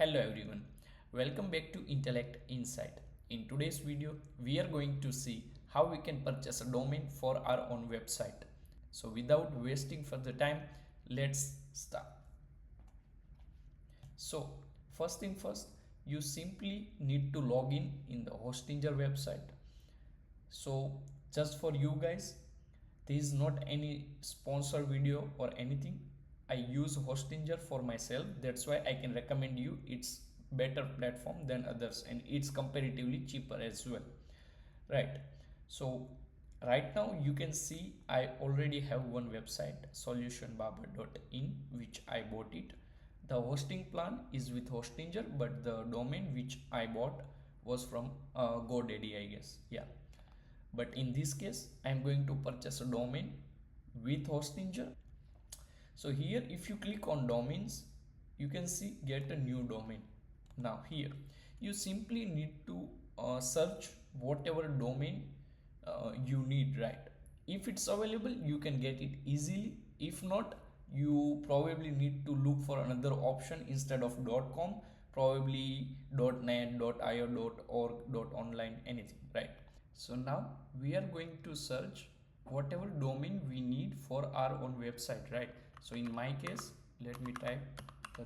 Hello everyone, welcome back to Intellect Insight. In today's video, we are going to see how we can purchase a domain for our own website. So without wasting further time, let's start. So first thing first, you simply need to log in the Hostinger website. So just for you guys, this is not any sponsor video or anything. I use Hostinger for myself, that's why I can recommend you. It's better platform than others and it's comparatively cheaper as well, right? So right now you can see I already have one website, solutionbaba.in, which I bought it. The hosting plan is with Hostinger, but the domain which I bought was from GoDaddy, I guess. Yeah, but in this case I am going to purchase a domain with Hostinger. So here if you click on domains, you can see get a new domain. Now here you simply need to search whatever domain you need, right? If it's available you can get it easily. If not, you probably need to look for another option instead of .com, probably .net, .io, .org, .online, anything, right? So now we are going to search whatever domain we need for our own website, right? So in my case, let me type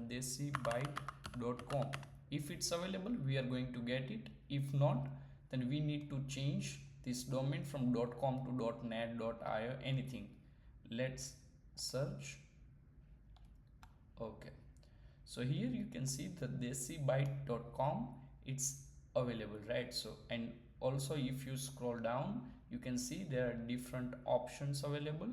desibyte.com. If it's available, we are going to get it. If not, then we need to change this domain from .com to .net, .io, anything. Let's search. Okay. So here you can see the desibyte.com, it's available, right? So and also if you scroll down, you can see there are different options available.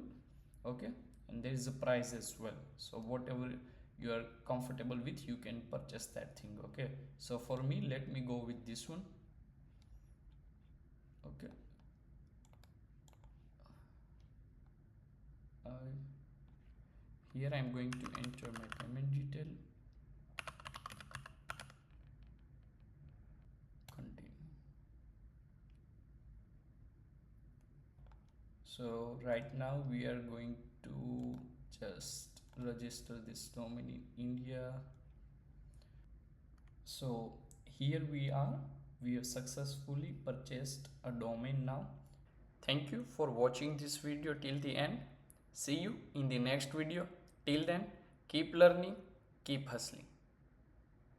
Okay, and there is a price as well. So whatever you are comfortable with, you can purchase that thing. Okay, so for me, let me go with this one. Okay, here I am going to enter my payment detail. Continue. So right now we are going to just register this domain in India. So here we have successfully purchased a domain now. Thank you for watching this video till the end. See you in the next video. Till then, keep learning, keep hustling.